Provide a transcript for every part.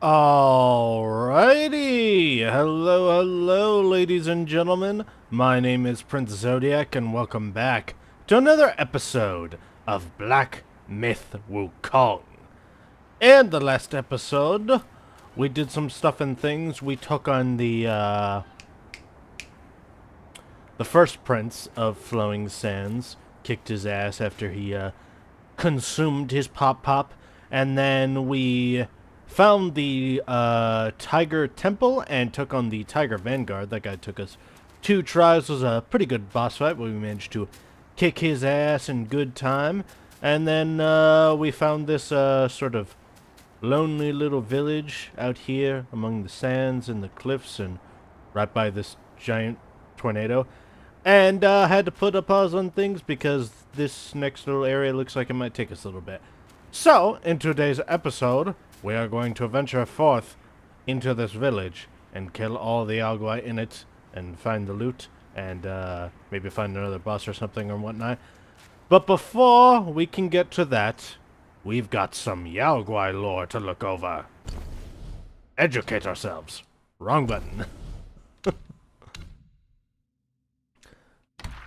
Alrighty! Hello, ladies and gentlemen. My name is Prince Zodiac, and welcome back to another episode of Black Myth Wukong. In the last episode, we did some stuff and things. We took on the first prince of Flowing Sands, kicked his ass after he consumed his pop, and then we found the Tiger Temple and took on the Tiger Vanguard. That guy took us 2 tries. It was a pretty good boss fight, but we managed to kick his ass in good time. And then we found this sort of lonely little village out here among the sands and the cliffs and right by this giant tornado. And had to put a pause on things because this next little area looks like it might take us a little bit. So, in today's episode, we are going to venture forth into this village and kill all the Acolyte in it and find the loot and maybe find another boss or something or whatnot. But before we can get to that, we've got some Yaogwai lore to look over. Educate ourselves. Wrong button.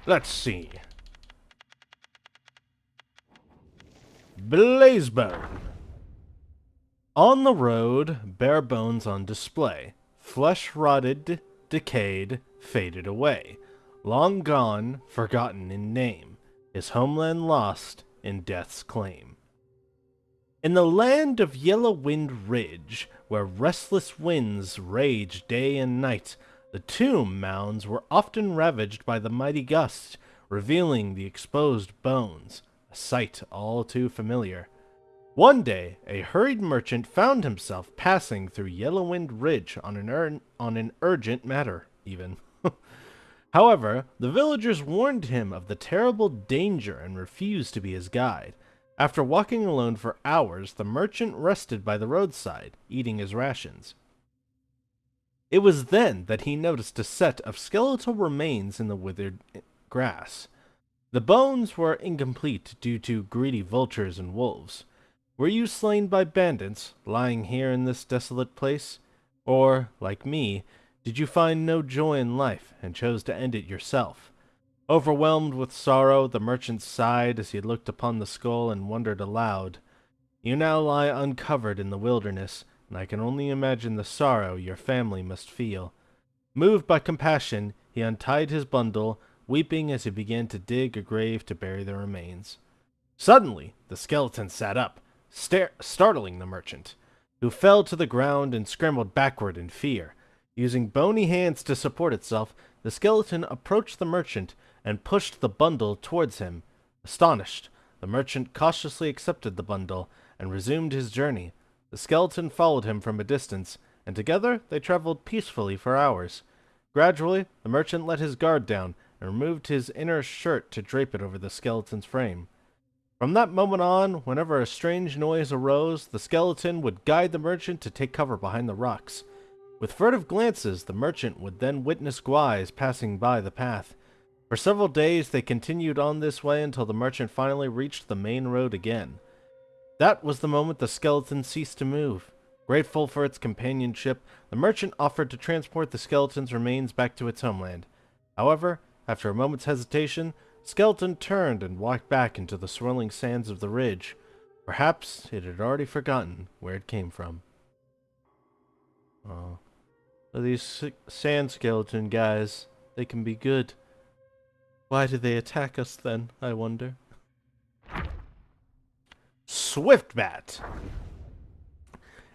Let's see. Blazebone. On the road, bare bones on display. Flesh rotted, decayed, faded away. Long gone, forgotten in name. His homeland lost in death's claim. In the land of Yellow Wind Ridge, where restless winds rage day and night, the tomb mounds were often ravaged by the mighty gust, revealing the exposed bones, a sight all too familiar. One day, a hurried merchant found himself passing through Yellowwind Ridge on an urgent matter, even. However, the villagers warned him of the terrible danger and refused to be his guide. After walking alone for hours, the merchant rested by the roadside, eating his rations. It was then that he noticed a set of skeletal remains in the withered grass. The bones were incomplete due to greedy vultures and wolves. Were you slain by bandits, lying here in this desolate place? Or, like me, did you find no joy in life and chose to end it yourself? Overwhelmed with sorrow, the merchant sighed as he looked upon the skull and wondered aloud. You now lie uncovered in the wilderness, and I can only imagine the sorrow your family must feel. Moved by compassion, he untied his bundle, weeping as he began to dig a grave to bury the remains. Suddenly, the skeleton sat up, startling the merchant, who fell to the ground and scrambled backward in fear. Using bony hands to support itself, the skeleton approached the merchant and pushed the bundle towards him. Astonished, the merchant cautiously accepted the bundle and resumed his journey. The skeleton followed him from a distance, and together they traveled peacefully for hours. Gradually, the merchant let his guard down and removed his inner shirt to drape it over the skeleton's frame. From that moment on, whenever a strange noise arose, the skeleton would guide the merchant to take cover behind the rocks. With furtive glances, the merchant would then witness Gwais passing by the path. For several days, they continued on this way until the merchant finally reached the main road again. That was the moment the skeleton ceased to move. Grateful for its companionship, the merchant offered to transport the skeleton's remains back to its homeland. However, after a moment's hesitation, the skeleton turned and walked back into the swirling sands of the ridge. Perhaps it had already forgotten where it came from. Oh, these sand skeleton guys, they can be good. Why do they attack us then, I wonder? Swiftbat.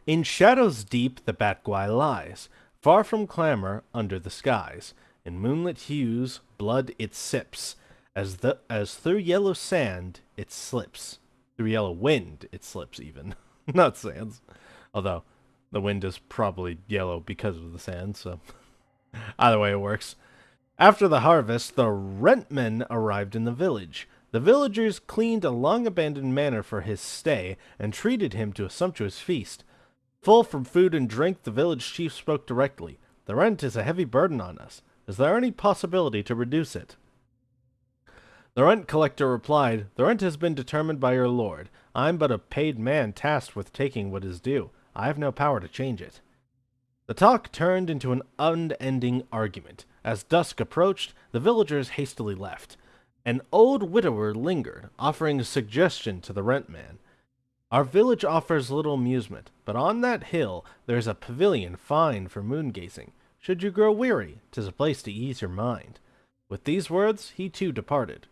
In shadows deep the Batgwai lies, far from clamor under the skies. In moonlit hues, blood it sips, as through yellow sand it slips. Through yellow wind it slips even, not sands. Although, the wind is probably yellow because of the sand, so either way it works. After the harvest, the rentmen arrived in the village. The villagers cleaned a long-abandoned manor for his stay and treated him to a sumptuous feast. Full from food and drink, the village chief spoke directly. The rent is a heavy burden on us. Is there any possibility to reduce it? The rent collector replied, The rent has been determined by your lord. I am but a paid man tasked with taking what is due. I have no power to change it. The talk turned into an unending argument. As dusk approached, the villagers hastily left. An old widower lingered, offering a suggestion to the rent man. Our village offers little amusement, but on that hill there is a pavilion fine for moon gazing. Should you grow weary, 'tis a place to ease your mind. With these words, he too departed.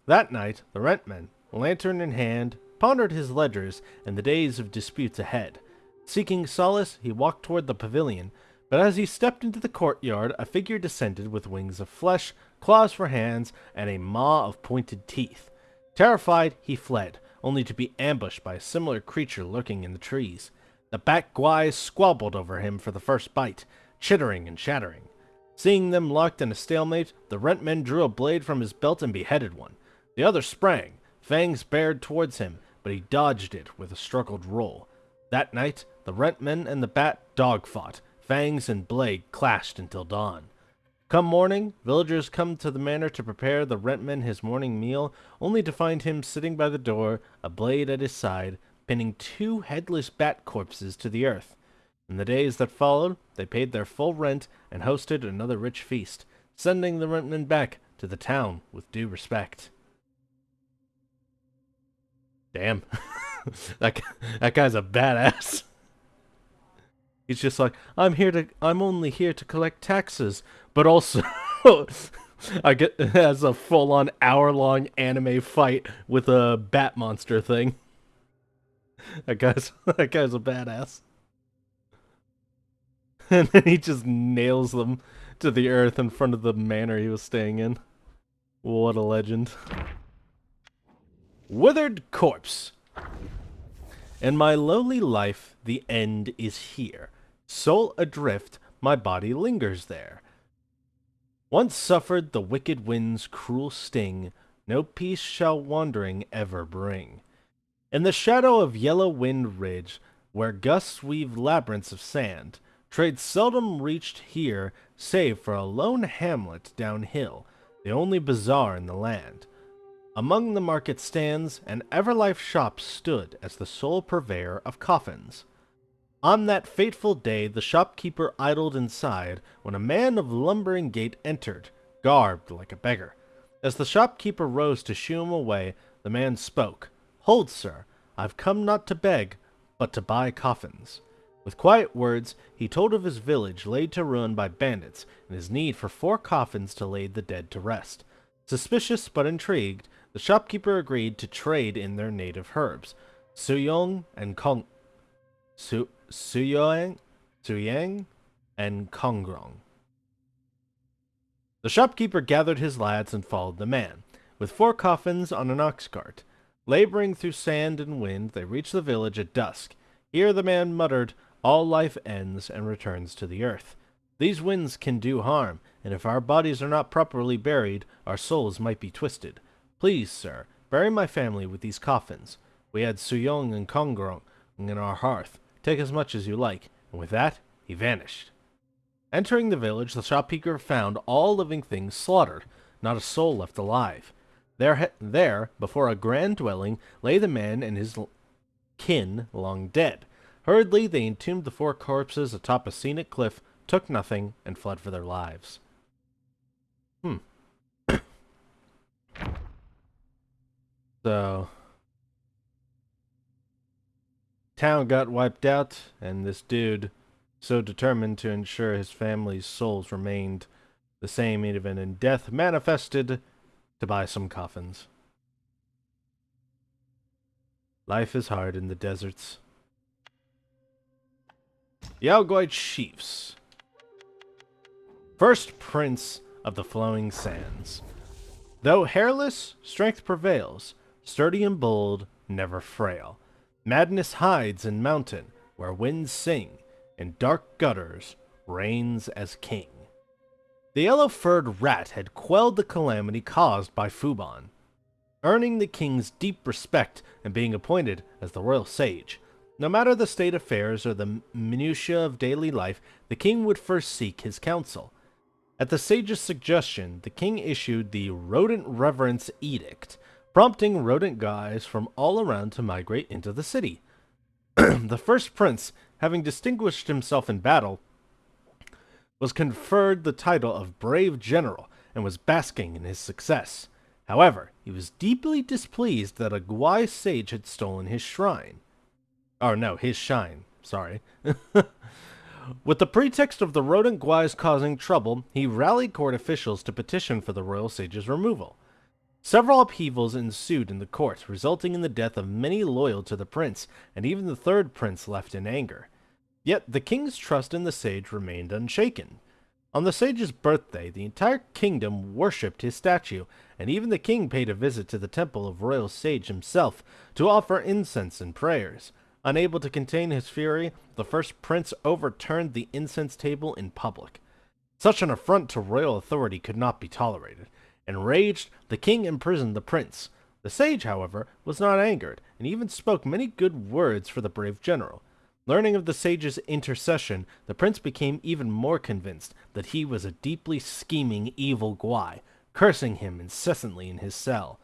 That night, the rentman, lantern in hand, pondered his ledgers and the days of disputes ahead. Seeking solace, he walked toward the pavilion, but as he stepped into the courtyard, a figure descended with wings of flesh, claws for hands, and a maw of pointed teeth. Terrified, he fled, only to be ambushed by a similar creature lurking in the trees. The bat guys squabbled over him for the first bite, chittering and chattering. Seeing them locked in a stalemate, the rentman drew a blade from his belt and beheaded one. The other sprang, fangs bared towards him, but he dodged it with a struggled roll. That night, the rentman and the bat dog-fought. Fangs and blade clashed until dawn. Come morning, villagers come to the manor to prepare the rentman his morning meal, only to find him sitting by the door, a blade at his side, pinning 2 headless bat corpses to the earth. In the days that followed, they paid their full rent and hosted another rich feast, sending the rentman back to the town with due respect. Damn. that guy's a badass. He's just like, I'm only here to collect taxes, but also I get has a full-on hour-long anime fight with a bat monster thing. That guy's a badass. And then he just nails them to the earth in front of the manor he was staying in. What a legend. Withered corpse. In my lowly life, the end is here. Soul adrift, my body lingers there. Once suffered the wicked wind's cruel sting, no peace shall wandering ever bring. In the shadow of Yellow Wind Ridge, where gusts weave labyrinths of sand, trade seldom reached here, save for a lone hamlet downhill, the only bazaar in the land. Among the market stands, an Everlife shop stood as the sole purveyor of coffins. On that fateful day the shopkeeper idled inside, when a man of lumbering gait entered, garbed like a beggar. As the shopkeeper rose to shoo him away, the man spoke. "Hold, sir, I've come not to beg, but to buy coffins." With quiet words, he told of his village laid to ruin by bandits, and his need for 4 coffins to lay the dead to rest. Suspicious but intrigued, the shopkeeper agreed to trade in their native herbs, Suyong and Suyang and Kongrong. The shopkeeper gathered his lads and followed the man, with 4 coffins on an ox cart. Laboring through sand and wind, they reached the village at dusk. Here the man muttered, "All life ends and returns to the earth. These winds can do harm, and if our bodies are not properly buried, our souls might be twisted. Please, sir, bury my family with these coffins. We had Suyong and Kongrong in our hearth. Take as much as you like." And with that, he vanished. Entering the village, the shopkeeper found all living things slaughtered, not a soul left alive. There, before a grand dwelling, lay the man and his kin long dead. Hurriedly, they entombed the 4 corpses atop a scenic cliff, took nothing, and fled for their lives. So, town got wiped out, and this dude, so determined to ensure his family's souls remained the same even in death, manifested to buy some coffins. Life is hard in the deserts. The Acolyte Chiefs. First prince of the flowing sands. Though hairless, strength prevails, sturdy and bold, never frail. Madness hides in mountain, where winds sing, in dark gutters, reigns as king. The yellow-furred rat had quelled the calamity caused by Fubon, earning the king's deep respect and being appointed as the royal sage. No matter the state affairs or the minutiae of daily life, the king would first seek his counsel. At the sage's suggestion, the king issued the Rodent Reverence Edict, prompting rodent guys from all around to migrate into the city. The first prince, having distinguished himself in battle, was conferred the title of Brave General and was basking in his success. However, he was deeply displeased that a Gwai sage had stolen his shrine. Oh no, his shine. Sorry. With the pretext of the rodent Gwais causing trouble, he rallied court officials to petition for the royal sage's removal. Several upheavals ensued in the court, resulting in the death of many loyal to the prince, and even the third prince left in anger. Yet the king's trust in the sage remained unshaken. On the sage's birthday, the entire kingdom worshipped his statue, and even the king paid a visit to the temple of royal sage himself to offer incense and prayers. Unable to contain his fury, the first prince overturned the incense table in public. Such an affront to royal authority could not be tolerated. Enraged, the king imprisoned the prince. The sage, however, was not angered, and even spoke many good words for the brave general. Learning of the sage's intercession, the prince became even more convinced that he was a deeply scheming evil Gwai, cursing him incessantly in his cell.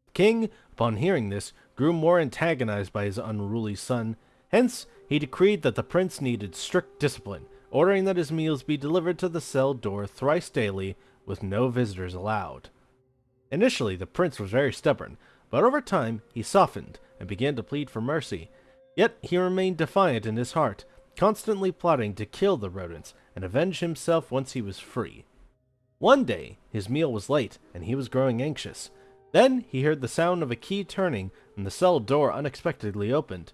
The king, upon hearing this, grew more antagonized by his unruly son. Hence, he decreed that the prince needed strict discipline, ordering that his meals be delivered to the cell door thrice daily, with no visitors allowed. Initially, the prince was very stubborn, but over time he softened and began to plead for mercy. Yet he remained defiant in his heart, constantly plotting to kill the rodents and avenge himself once he was free. One day, his meal was late, and he was growing anxious. Then he heard the sound of a key turning, and the cell door unexpectedly opened.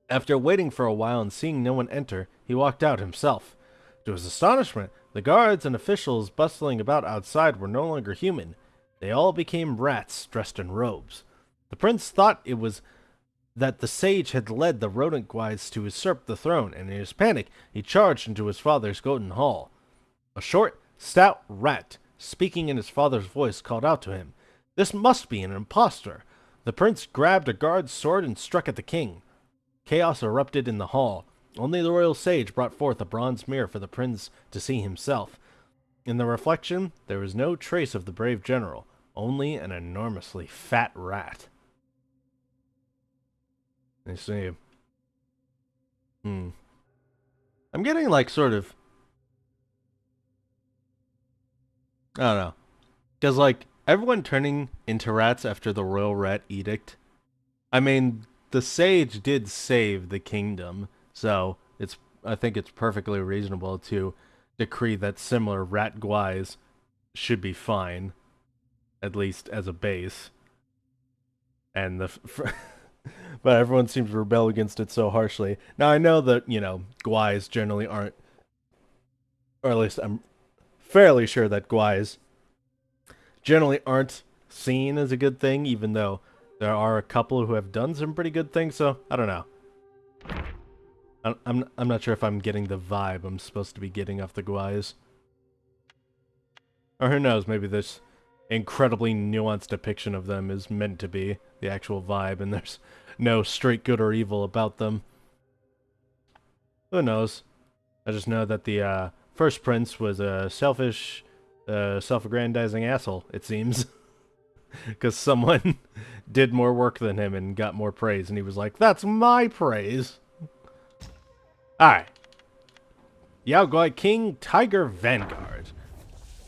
After waiting for a while and seeing no one enter, he walked out himself. To his astonishment, the guards and officials bustling about outside were no longer human. They all became rats dressed in robes. The prince thought it was that the sage had led the rodent Gwais to usurp the throne, and in his panic, he charged into his father's golden hall. A short, stout rat, speaking in his father's voice, called out to him. This must be an impostor. The prince grabbed a guard's sword and struck at the king. Chaos erupted in the hall. Only the royal sage brought forth a bronze mirror for the prince to see himself. In the reflection, there was no trace of the brave general, only an enormously fat rat. I see. I'm getting like sort of, I don't know. Because like everyone turning into rats after the royal rat edict. I mean, the sage did save the kingdom, so I think it's perfectly reasonable to decree that similar rat Gwais should be fine, at least as a base. And but everyone seems to rebel against it so harshly. Now I know that, Gwais generally aren't, or at least I'm fairly sure that Gwais generally aren't seen as a good thing, even though there are a couple who have done some pretty good things, so I don't know. I'm not sure if I'm getting the vibe I'm supposed to be getting off the Gwais. Or who knows, maybe this incredibly nuanced depiction of them is meant to be the actual vibe, and there's no straight good or evil about them. Who knows? I just know that the first prince was a selfish, self-aggrandizing asshole, it seems. Because someone did more work than him and got more praise, and he was like, that's my praise. Alright. Yaogwai King Tiger Vanguard.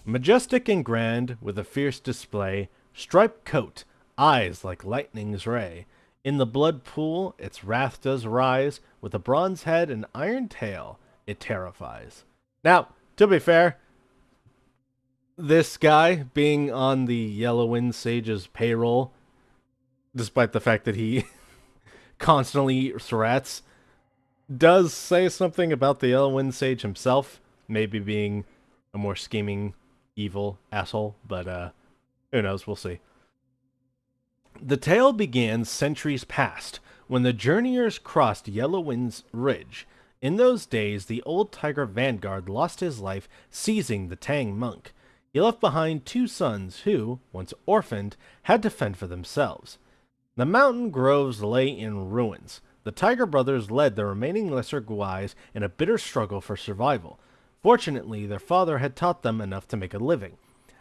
Majestic and grand, with a fierce display, striped coat, eyes like lightning's ray. In the blood pool, its wrath does rise, with a bronze head and iron tail, it terrifies. Now, to be fair, this guy being on the Yellowwind Sage's payroll, despite the fact that he constantly eats rats, does say something about the Yellowwind Sage himself, maybe being a more scheming, evil asshole, but who knows, we'll see. The tale began centuries past, when the journeyers crossed Yellowwind's Ridge. In those days, the old Tiger Vanguard lost his life seizing the Tang monk. He left behind 2 sons who, once orphaned, had to fend for themselves. The mountain groves lay in ruins. The Tiger brothers led the remaining lesser Gwais in a bitter struggle for survival. Fortunately, their father had taught them enough to make a living.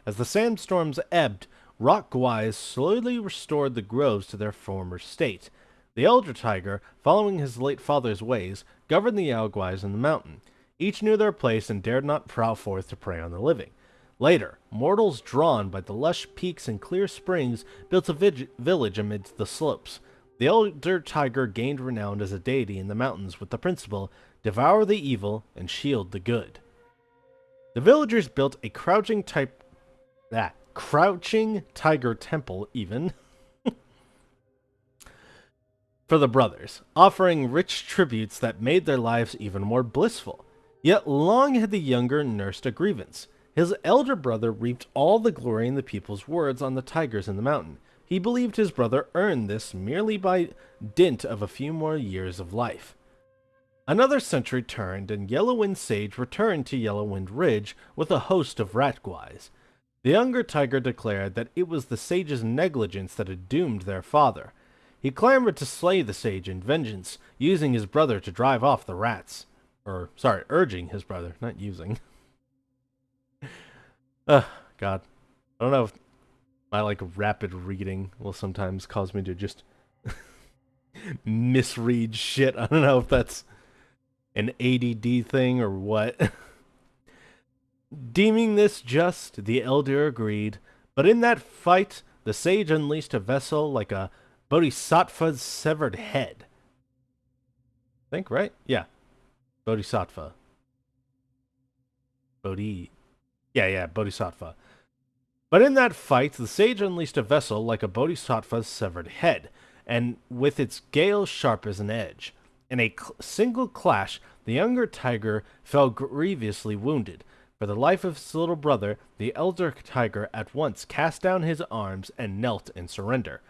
As the sandstorms ebbed, rock Gwais slowly restored the groves to their former state. The elder tiger, following his late father's ways, governed the Yaoguais in the mountain. Each knew their place and dared not prowl forth to prey on the living. Later, mortals drawn by the lush peaks and clear springs built a village amidst the slopes. The elder tiger gained renown as a deity in the mountains with the principle, devour the evil and shield the good. The villagers built a crouching tiger temple even for the brothers, offering rich tributes that made their lives even more blissful. Yet long had the younger nursed a grievance. His elder brother reaped all the glory in the people's words on the tigers in the mountain. He believed his brother earned this merely by dint of a few more years of life. Another century turned, and Yellowwind Sage returned to Yellowwind Ridge with a host of Ratguais. The younger tiger declared that it was the sage's negligence that had doomed their father. He clamored to slay the sage in vengeance, using his brother to drive off the rats. Urging his brother, not using. God. I don't know if my, rapid reading will sometimes cause me to just misread shit. I don't know if that's an ADD thing or what. Deeming this just, the elder agreed, but in that fight, the sage unleashed a vessel like a bodhisattva's severed head. I think, right? Yeah. Bodhisattva. Bodhisattva. But in that fight, the sage unleashed a vessel like a bodhisattva's severed head, and with its gale sharp as an edge. In a single clash, the younger tiger fell grievously wounded. For the life of his little brother, the elder tiger at once cast down his arms and knelt in surrender.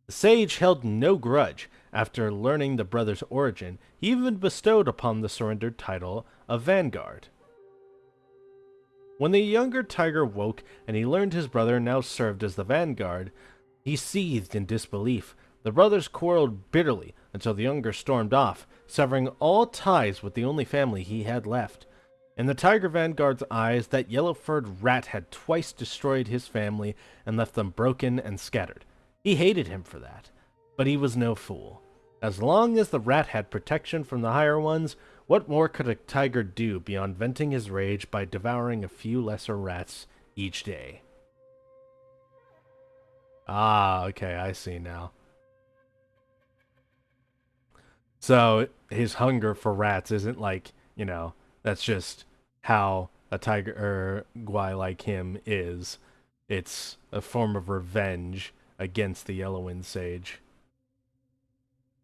The sage held no grudge. After learning the brother's origin, he even bestowed upon the surrendered title of Vanguard. When the younger tiger woke and he learned his brother now served as the Vanguard, he seethed in disbelief. The brothers quarreled bitterly until the younger stormed off, severing all ties with the only family he had left. In the Tiger Vanguard's eyes, that yellow-furred rat had twice destroyed his family and left them broken and scattered. He hated him for that, but he was no fool. As long as the rat had protection from the higher ones, what more could a tiger do beyond venting his rage by devouring a few lesser rats each day? Ah, okay, I see now. So his hunger for rats isn't that's just how a tiger guai like him is. It's a form of revenge against the Yellowwind Sage.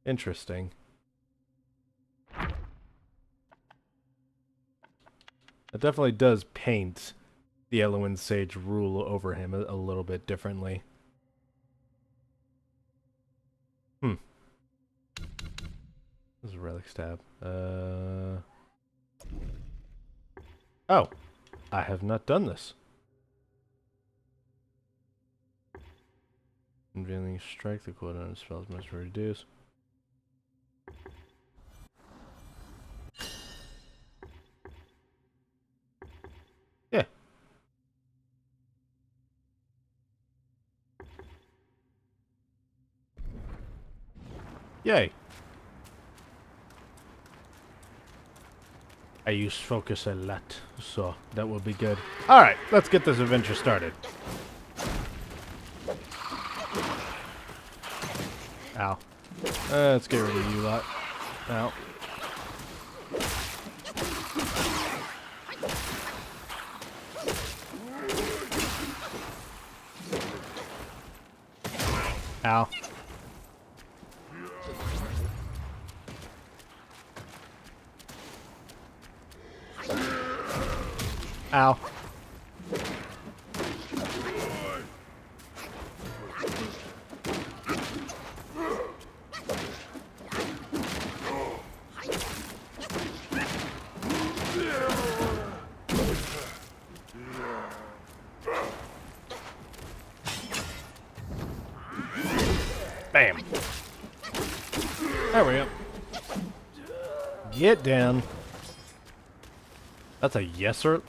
Interesting. It definitely does paint the Yellowwind Sage rule over him a little bit differently. This is a relic stab. Oh, I have not done this. Unveiling strike, the cooldown of spells must reduce. Yeah. Yay. I use focus a lot, so that will be good. Alright, let's get this adventure started. Ow. Let's get rid of you lot. Ow. Ow. Ow. Bam. There we go. Get down. That's a lesser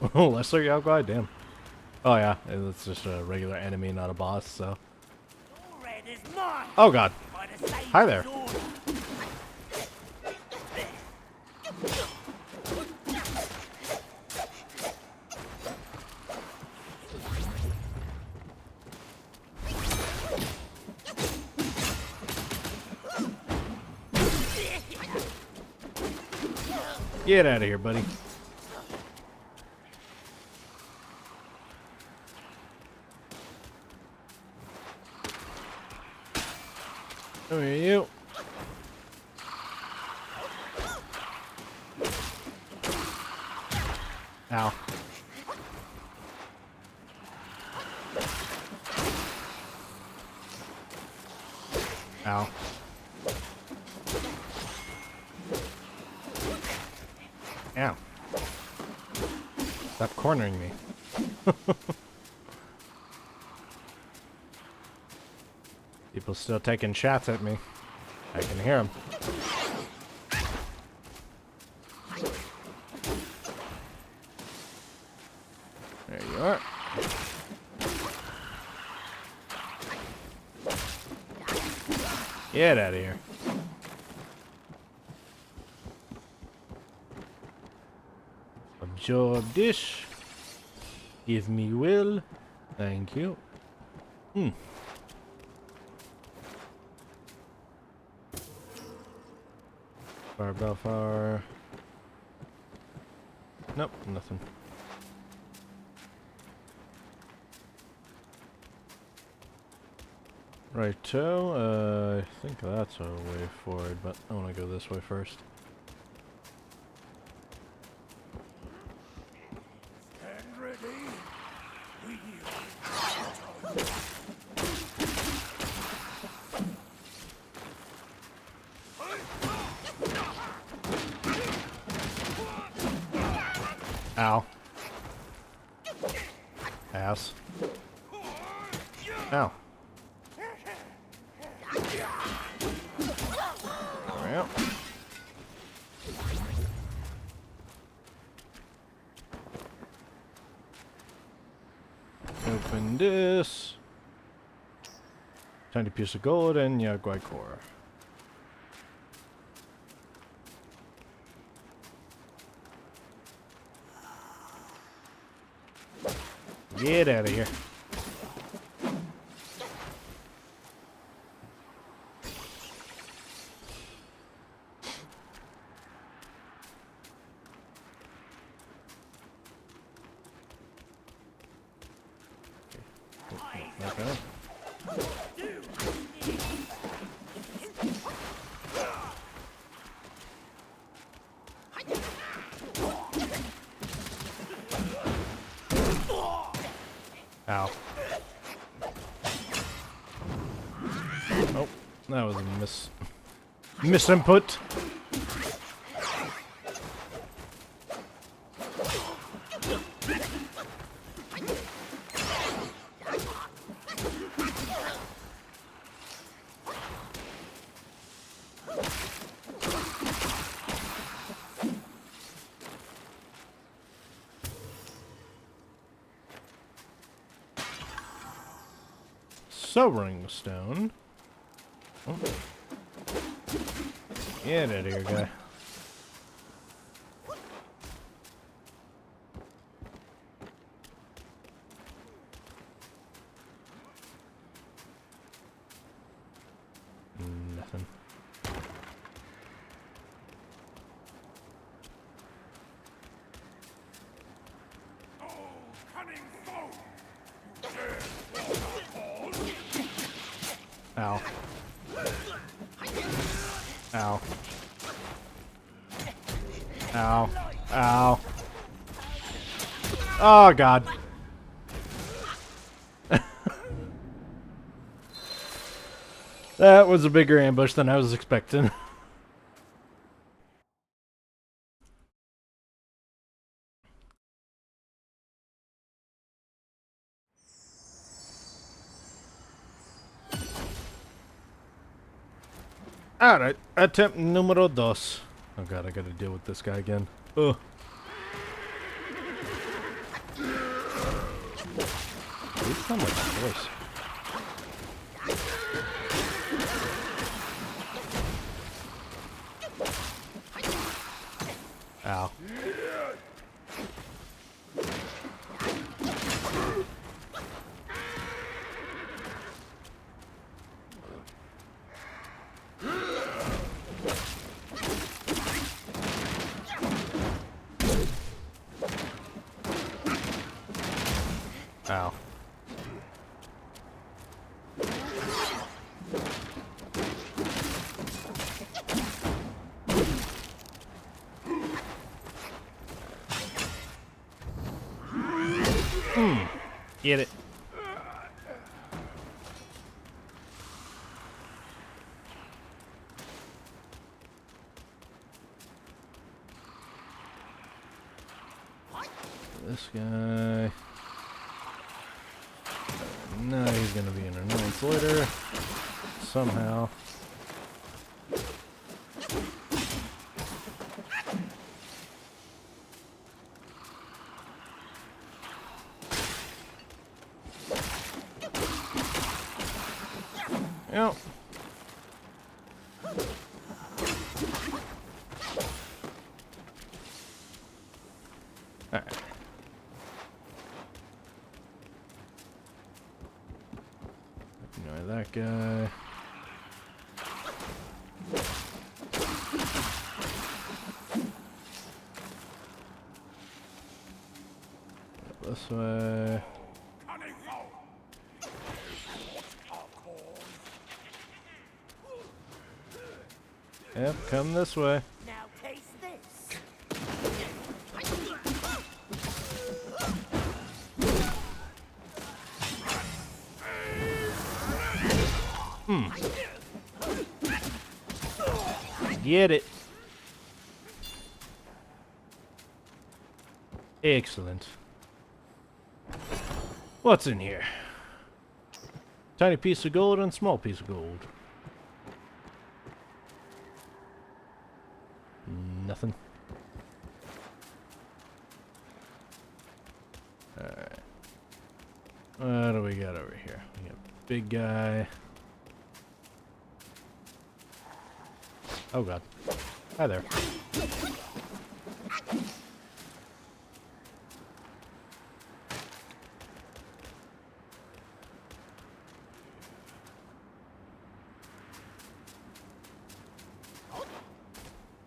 Yaogwai? Damn. Oh yeah, it's just a regular enemy, not a boss, so. Oh god. Hi there. Get out of here, buddy. Who are you? Ow. Ow. Ow. Stop cornering me. People still taking shots at me. I can hear them. There you are. Get out of here. Absorb this. Give me will. Thank you. Barbell fire. Nope, nothing. Righto, I think that's a way forward, but I want to go this way first. Stand ready. Ow. Ass. Ow. Well. Open this. Tiny piece of gold and Yaguai core. Get out of here. Okay. Ow. Oh, that was a misinput. Sobering stone. Oh. Get out of here, guy. Nothing. Ow. Ow. Ow. Ow. Oh, God. That was a bigger ambush than I was expecting. Alright, attempt numero dos. Oh god, I gotta deal with this guy again. Ugh. These sound like my voice. Ow. Get it. This guy. No, he's gonna be an annoyance later. Somehow. Yep. Alright. Ignore that guy. This way. Yep, come this way. Now taste this. Get it. Excellent. What's in here? Tiny piece of gold and small piece of gold. Nothing. Alright. What do we got over here? We got big guy. Oh god. Hi there.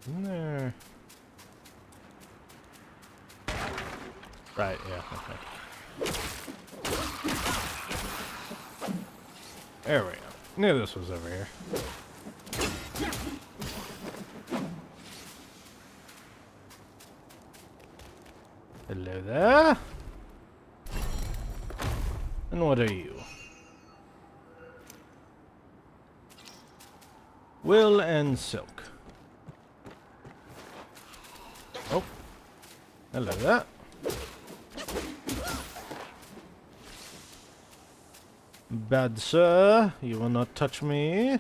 In there. Right, yeah, okay. There we go. Knew this was over here. Hello there. And what are you? Will and silk. Oh. Hello there. Bad sir, you will not touch me.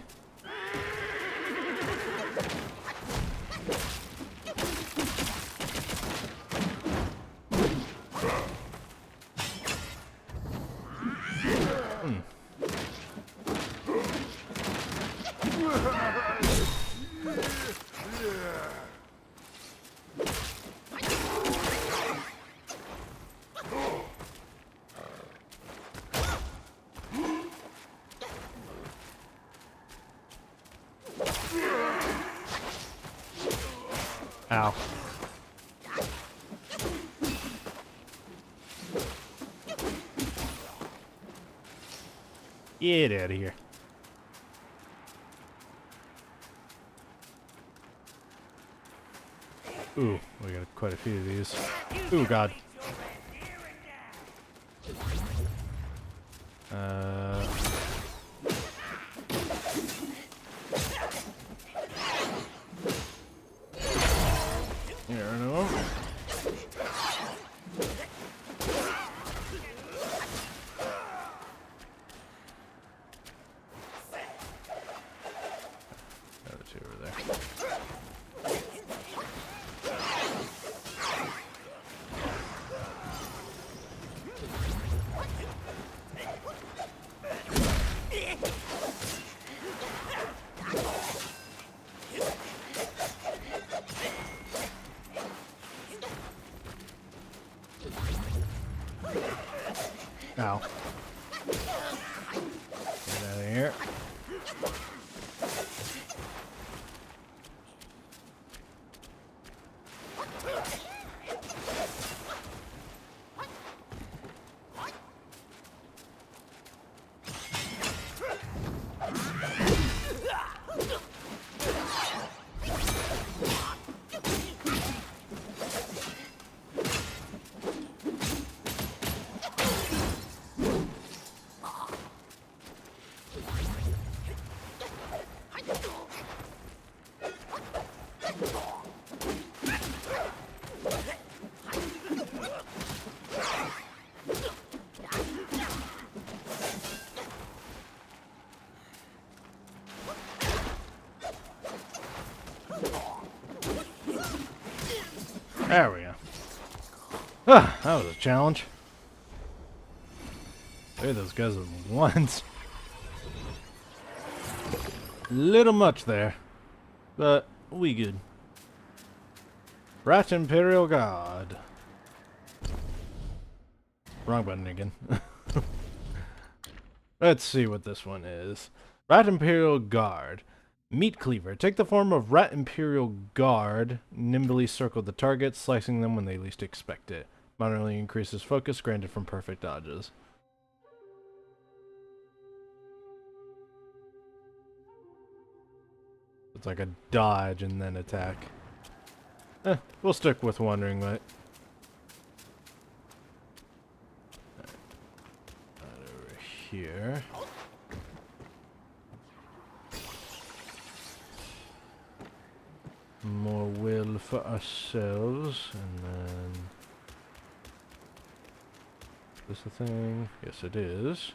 Ow. Get out of here. Ooh, we got quite a few of these. Ooh, God. Here, no. Other two over there. Ow. Get out of here. There we go. Ah, that was a challenge. Look at those guys at once. Little much there, but we good. Rat Imperial God. Wrong button again. Let's see what this one is. Rat Imperial Guard. Meat Cleaver. Take the form of Rat Imperial Guard. Nimbly circle the target, slicing them when they least expect it. Moderately increases focus granted from perfect dodges. It's like a dodge and then attack. We'll stick with Wandering Light. Right over here. More will for ourselves, and then... Is this a thing? Yes, it is.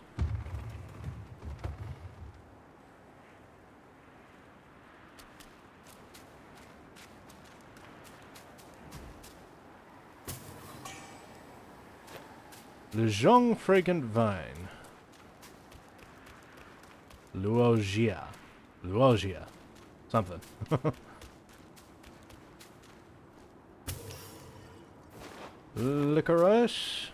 Le Zhong Fragrant Vine. Luogia. Luogia. Something. Licorice.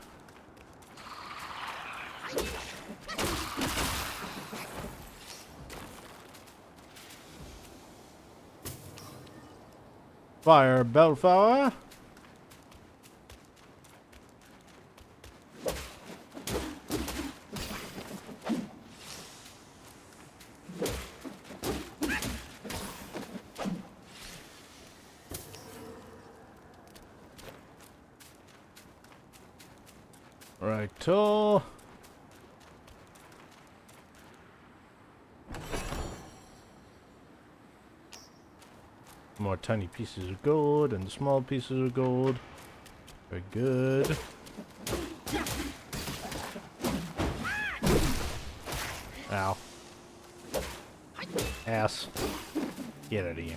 Fire Bellflower. Righto. More tiny pieces of gold and small pieces of gold. Very good. Ow. Ass. Get out of here.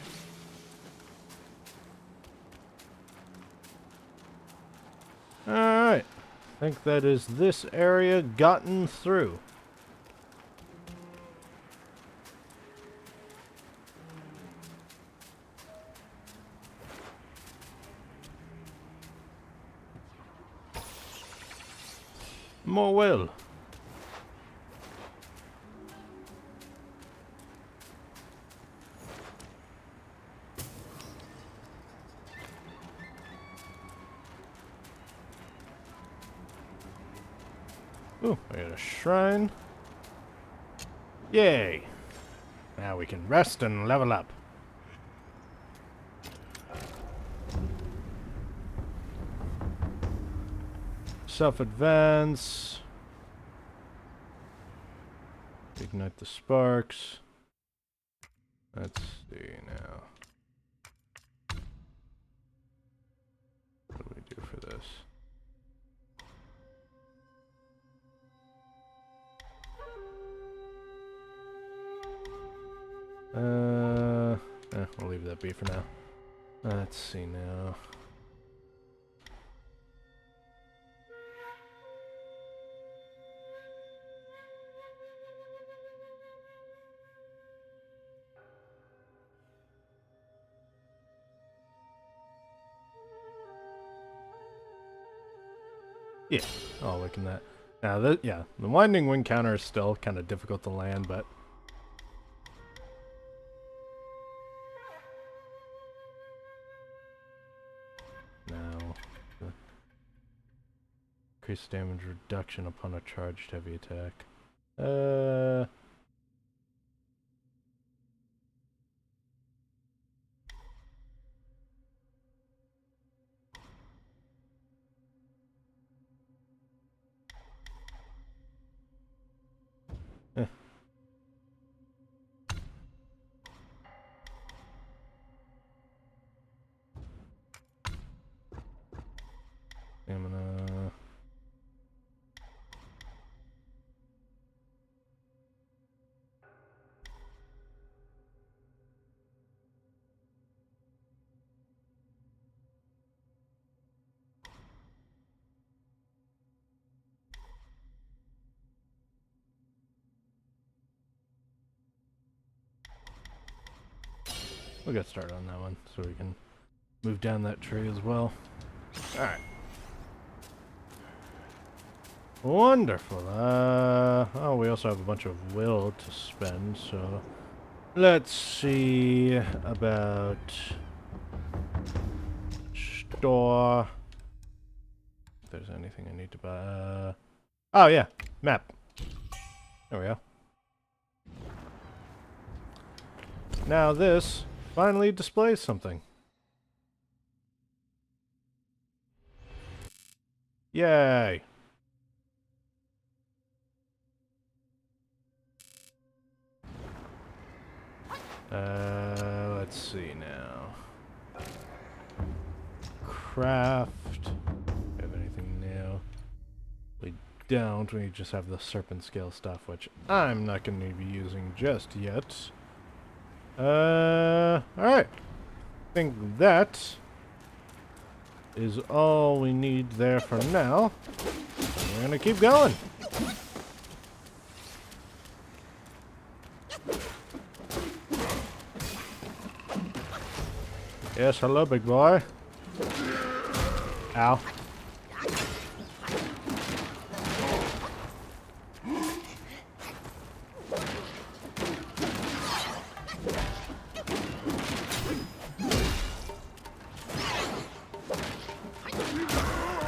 Alright. I think that is this area gotten through. More will. Ooh, I got a shrine. Yay! Now we can rest and level up. Self-advance. Ignite the sparks. Let's see now. What do we do for this? We'll leave that be for now. Let's see now. Yeah, I'll look in that. Now, yeah, the Winding Wind counter is still kind of difficult to land, but... Now... Increased damage reduction upon a charged heavy attack. we'll get started on that one so we can move down that tree as well. Alright. Wonderful. Oh, we also have a bunch of will to spend, so let's see about store. If there's anything I need to buy. Oh yeah, map. There we go. Now this finally displays something. Yay! Let's see now. Craft. Do we have anything new? We don't. We just have the serpent scale stuff, which I'm not going to be using just yet. Alright. I think that is all we need there for now. We're going to keep going. Yes, hello, big boy. Ow.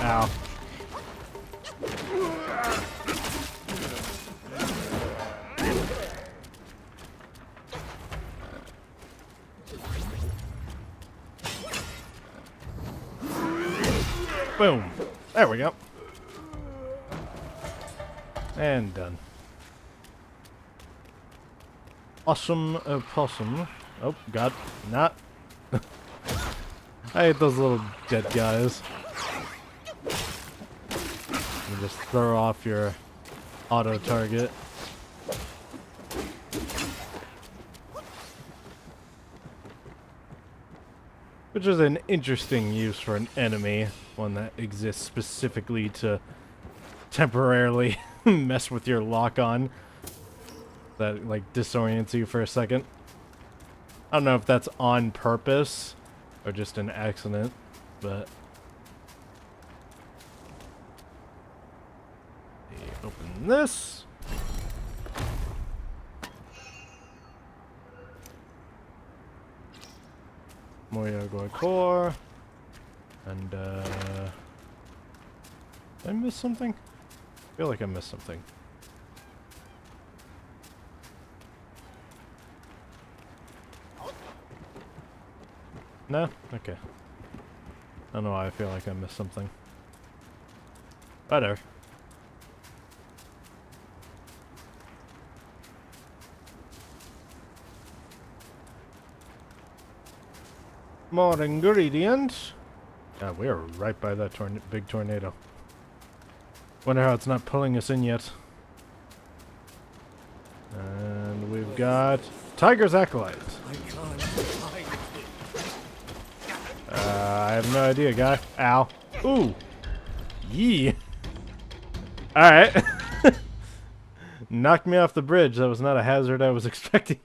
Ow. Boom. There we go. And done. Awesome possum. Oh, God. Not. I hate those little dead guys. You just throw off your auto target. Which is an interesting use for an enemy, one that exists specifically to temporarily mess with your lock-on. That, like, disorients you for a second. I don't know if that's on purpose or just an accident, but... Open this. Moyagor core. And, did I miss something? I feel like I missed something. No? Okay. I don't know why I feel like I missed something. Whatever. More ingredients. Yeah, we are right by that big tornado. Wonder how it's not pulling us in yet. And we've got Tiger's Acolyte. I have no idea, guy. Ow. Ooh. Yee. Alright. Knocked me off the bridge. That was not a hazard I was expecting.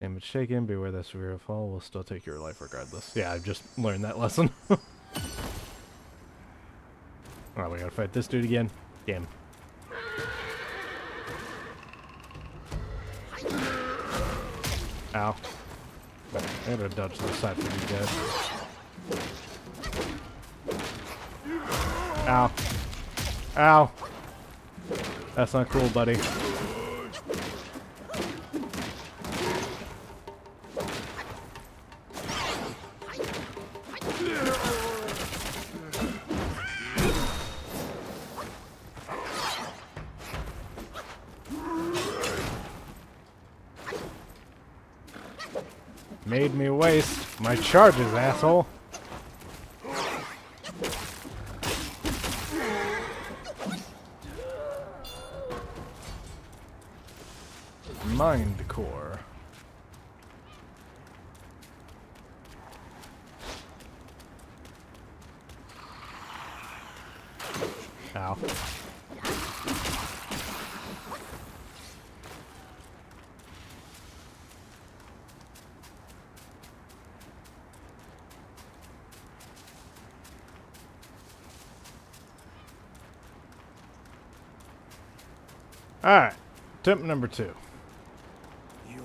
Damage shaken, beware that severe fall will still take your life regardless. Yeah, I've just learned that lesson. Oh, we gotta fight this dude again. Damn. Ow. I gotta dodge to the side for these guys. Ow. Ow. That's not cool, buddy. Made me waste my charges, asshole. Mind core. Ow. Alright. Tip number 2. Your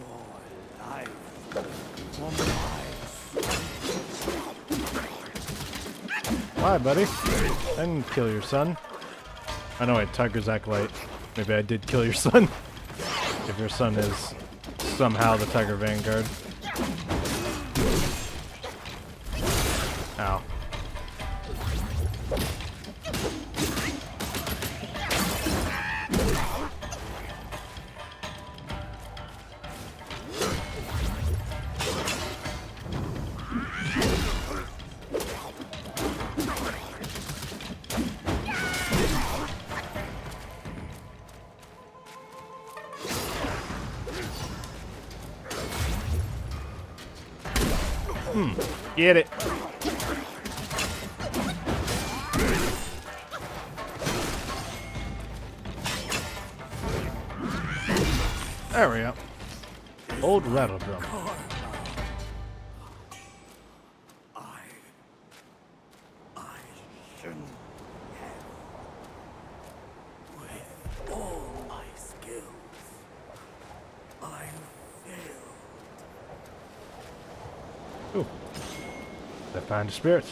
life for my Why, buddy? I didn't kill your son. I know, wait, Tiger's Acolyte. Maybe I did kill your son. If your son is somehow the Tiger Vanguard. Ow. Get it. There we go. Old rattle drum. I shouldn't have. With all my skills, I failed. Ooh. Did I find a spirit?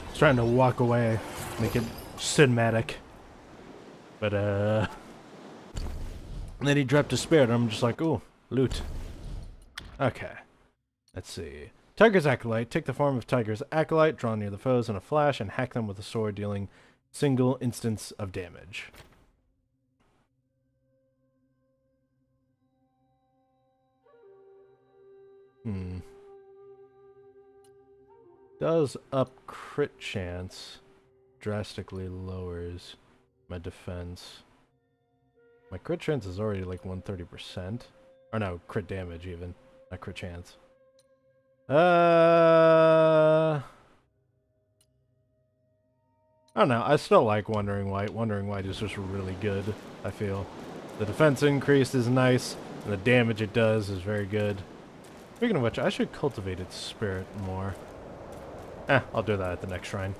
It's trying to walk away, make it cinematic. But, and then he dropped a spirit, and I'm just like, ooh, loot. Okay. Let's see. Tiger's Acolyte. Take the form of Tiger's Acolyte, draw near the foes in a flash, and hack them with a sword, dealing single instance of damage. Does up crit chance, drastically lowers my defense. My crit chance is already like 130%. Or no, crit damage even, not crit chance. I don't know, I still like Wandering White. Wandering White is just really good, I feel. The defense increase is nice, and the damage it does is very good. Speaking of which, I should cultivate its spirit more. I'll do that at the next shrine.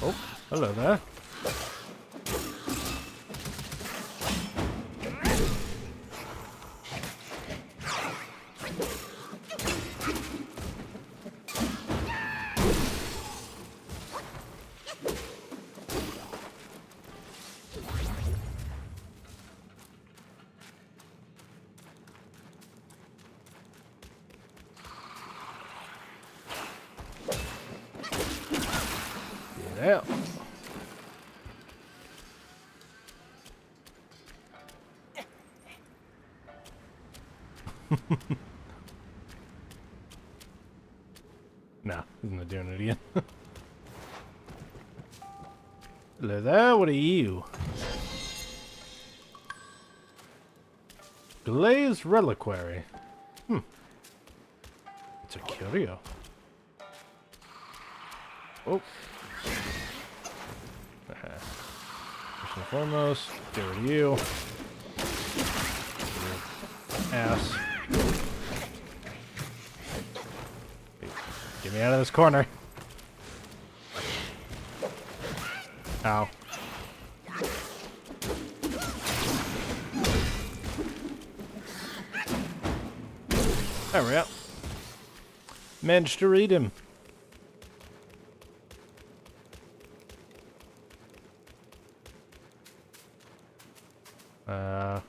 Oh, hello there. Yeah. Nah, he's not doing it again. Hello there, what are you? Glazed Reliquary. It's a curio. Oh. First and foremost, get rid of you. Ass. Get me out of this corner. Ow. There we go. Managed to read him.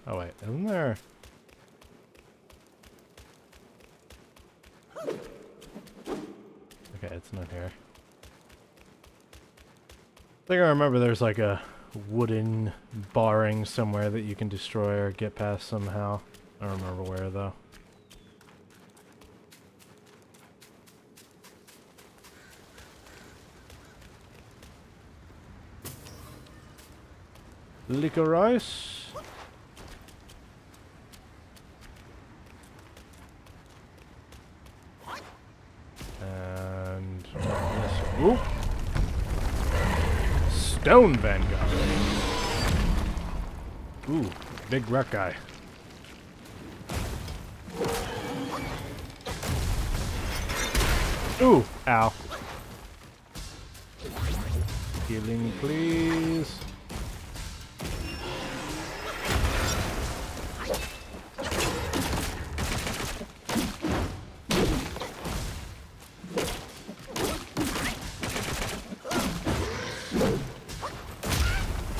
Oh wait, isn't there? Okay, it's not here. I think I remember there's like a wooden barring somewhere that you can destroy or get past somehow. I don't remember where though. Licorice. Ooh. Stone Vanguard. Ooh, big rock guy. Ooh, ow. Healing, please.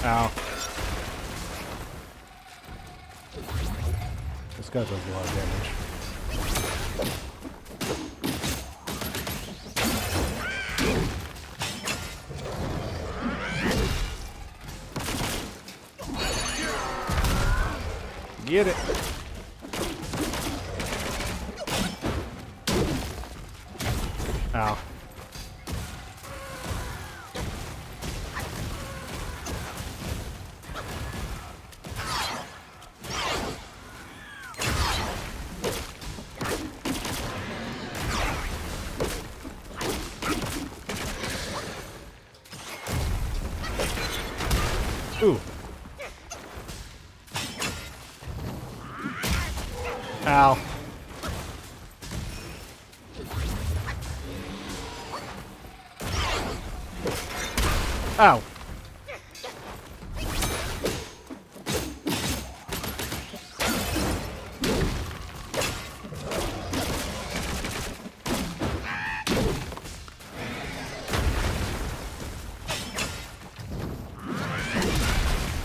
Ow. This guy does a lot of damage. Get it. Ow. Ooh. Ow. Ow.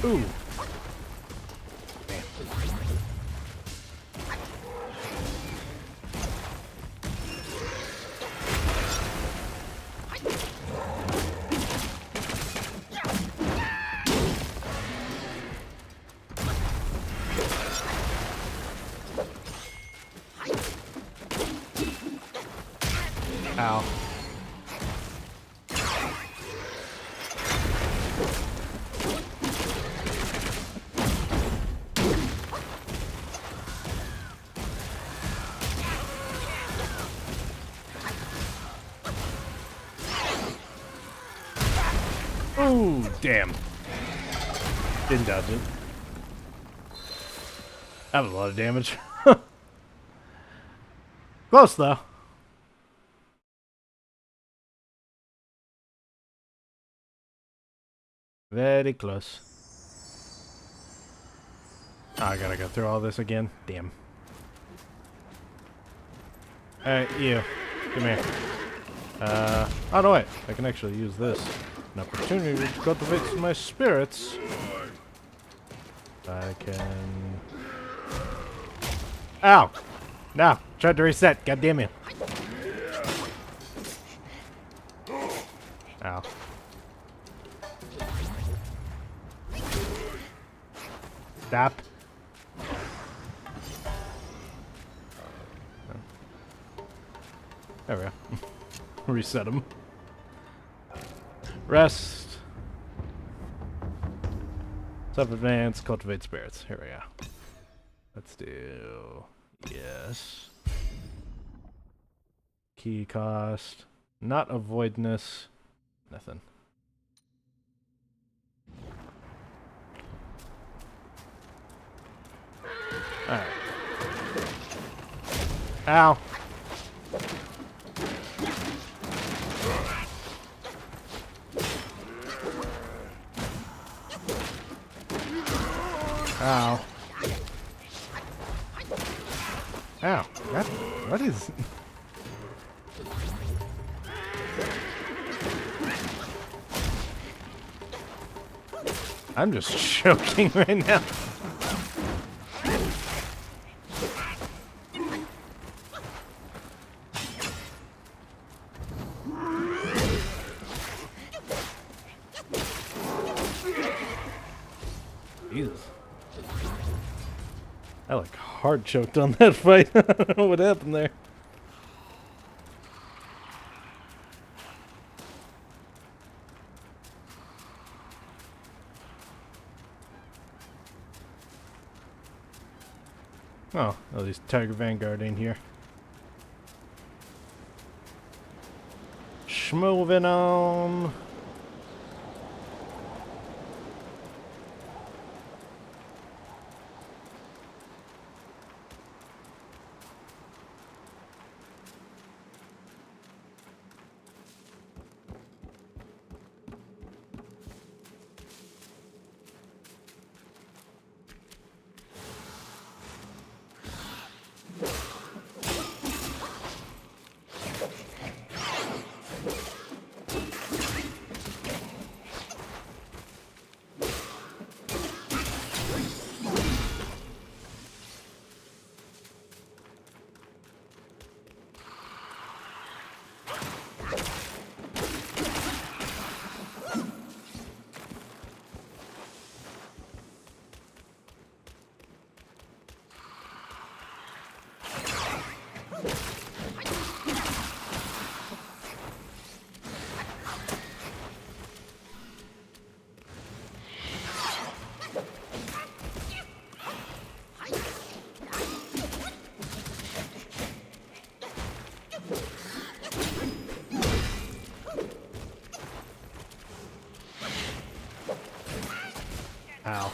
Ooh. Ow. Ooh, damn. Didn't dodge it. That was a lot of damage. Close, though. Very close. Oh, I gotta go through all this again. Damn. Alright, you. Come here. Oh no, wait. I can actually use this. An opportunity to cultivate my spirits. I can... Ow! No! Tried to reset. God damn you. Ow. Stop. There we go. Reset them. Rest. Self-advance, cultivate spirits. Here we go. Let's do... Yes. Key cost. Not avoidness. Nothing. Alright. Ow. Ow. Ow. What is... I'm just choking right now. Jesus. I like hard choked on that fight. I don't know what happened there. Oh, at least Tiger Vanguard in here. Schmoving on. Ow.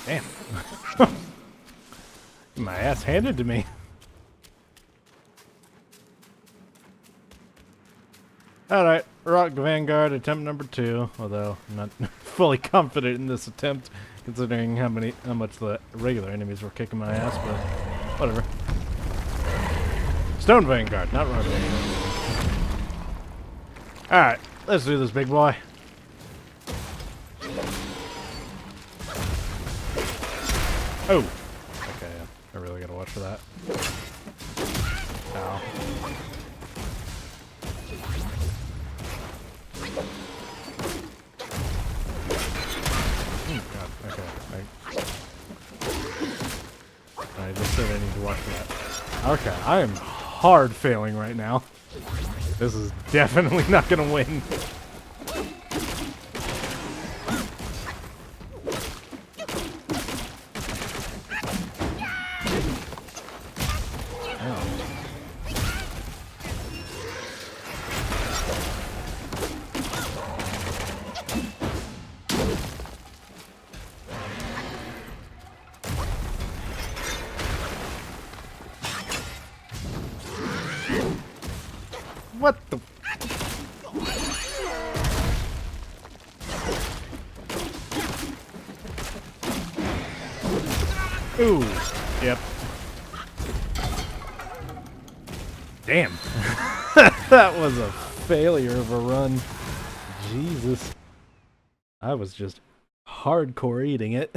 Damn. My ass handed to me. Alright, Rock Vanguard, attempt number 2. Although, I'm not fully confident in this attempt, considering how much the regular enemies were kicking my ass, but whatever. Stone Vanguard, not Rock Vanguard. Alright, let's do this, big boy. Oh! Okay, I really gotta watch for that. Ow. Oh god, okay. I just said I need to watch for that. Okay, I am hard failing right now. This is definitely not gonna win. What the? Ooh. Yep. Damn. That was a failure of a run. Jesus. I was just hardcore eating it.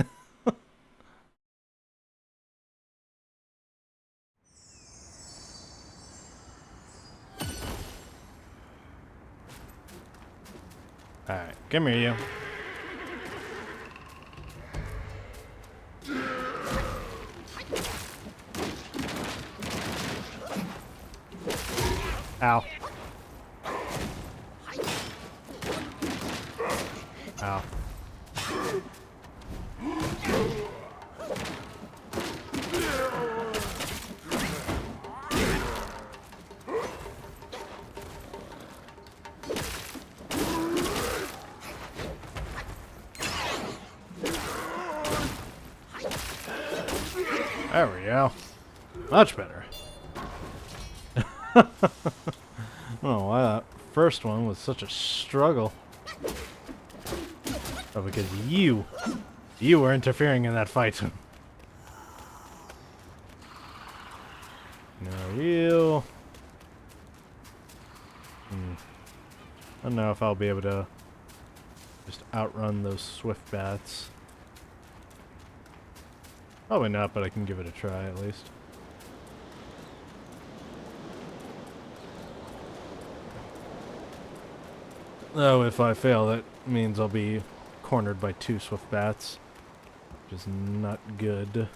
Alright, come here, you. Ow. Ow. There we go. Much better. I don't know why that first one was such a struggle. Oh, because you were interfering in that fight. No, you. I don't know if I'll be able to just outrun those swift bats. Probably not, but I can give it a try at least. Though if I fail, that means I'll be cornered by 2 swift bats, which is not good.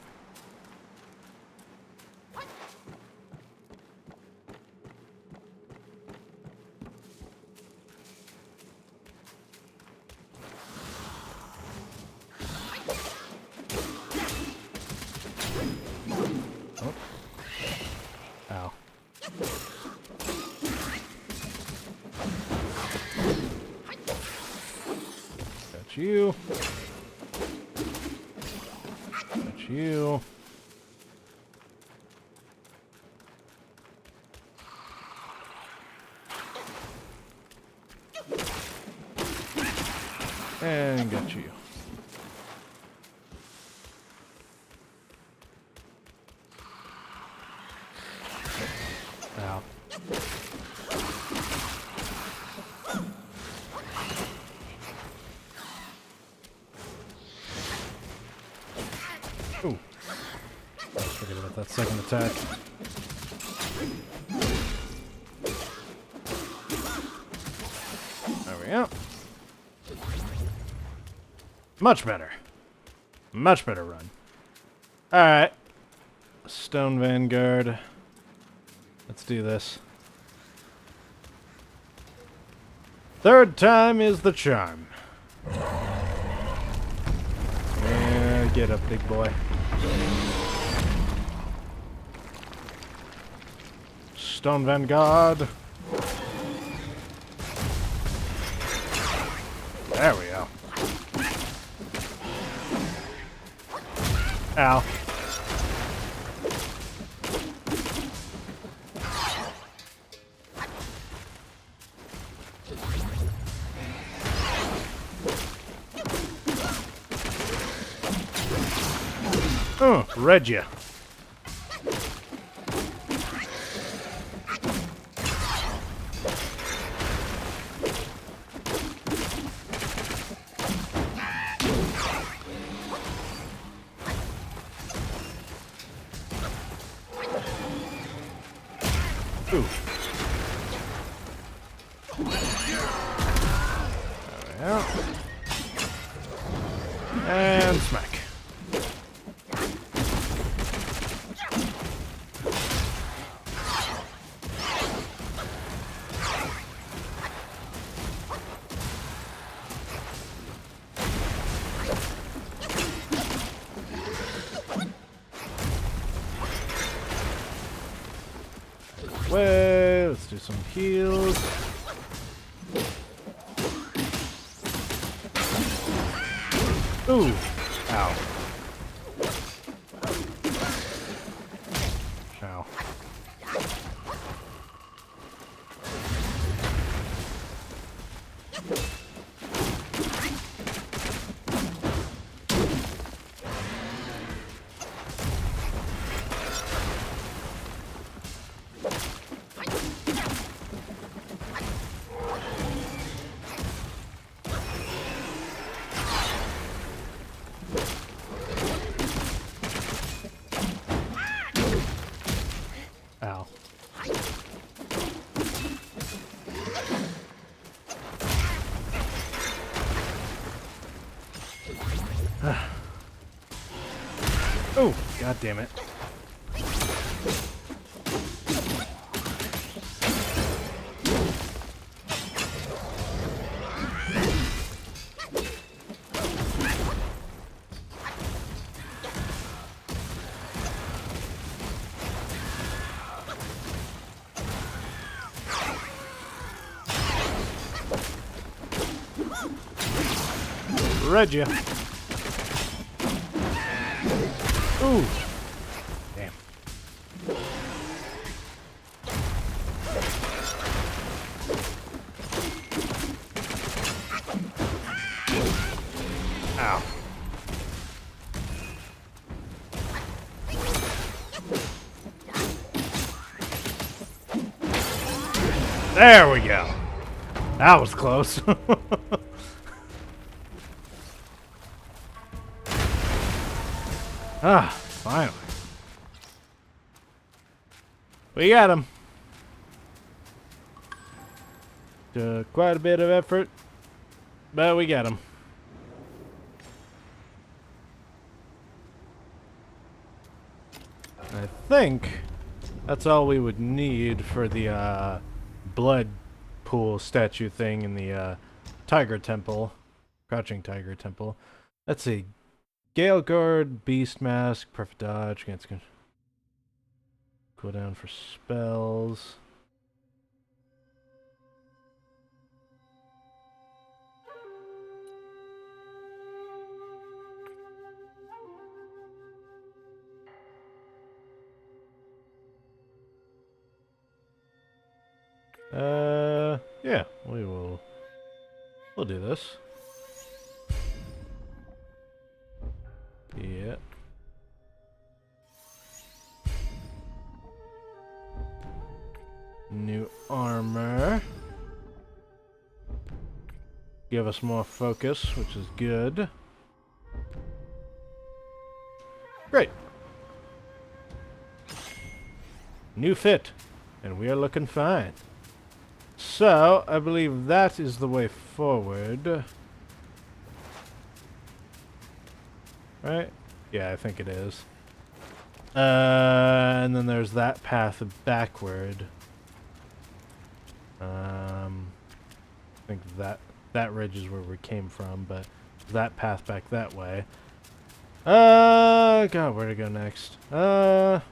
Oh. Ow. you. Got you. And got you. Ow. Ooh. Forget about that second attack. There we go. Much better. Much better run. Alright. Stone Vanguard. Let's do this. Third time is the charm. Yeah, get up, big boy. Stone Vanguard. There we go. Ow. Oh, read ya. Ooh. There we go. And smack. Way, let's do some heals. Ooh, ow. Ow. Ow. Oh, god damn it. Read ya. Ooh. Damn. Ow. There we go. That was close. Ah, finally. We got him. Took quite a bit of effort, but we got him. I think that's all we would need for the blood pool statue thing in the Tiger Temple, Crouching Tiger Temple. Let's see. Gale Guard, Beast Mask, Perfect Dodge, against cooldown for spells. Yeah, we'll do this. Yeah. New armor. Give us more focus, which is good. Great. New fit. And we are looking fine. So, I believe that is the way forward. Right? Yeah, I think it is. And then there's that path backward. I think that ridge is where we came from, but that path back that way. God, where to go next? Well,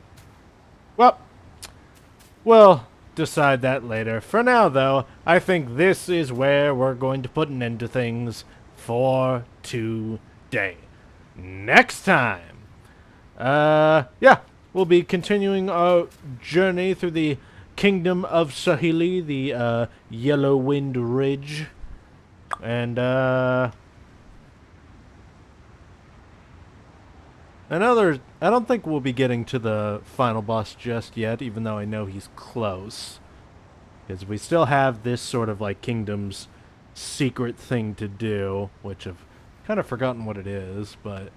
we'll decide that later. For now, though, I think this is where we're going to put an end to things for today. Next time, yeah, we'll be continuing our journey through the Kingdom of Sahili, the Yellow Wind Ridge, and I don't think we'll be getting to the final boss just yet, even though I know he's close, because we still have this sort of like Kingdom's secret thing to do, which I've kind of forgotten what it is, but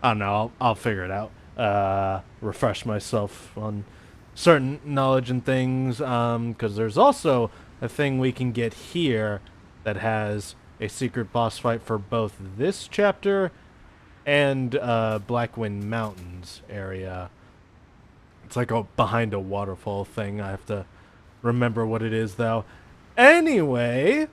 I don't know. I'll figure it out. Refresh myself on certain knowledge and things, because there's also a thing we can get here that has a secret boss fight for both this chapter and Blackwind Mountains area. It's like a behind a waterfall thing. I have to remember what it is, though. Anyway,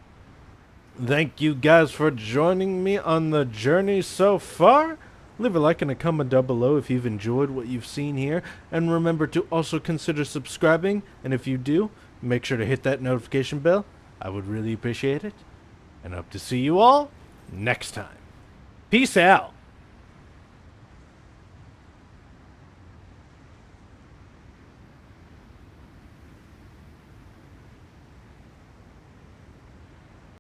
thank you guys for joining me on the journey so far. Leave a like and a comment down below if you've enjoyed what you've seen here. And remember to also consider subscribing. And if you do, make sure to hit that notification bell. I would really appreciate it. And hope to see you all next time. Peace out.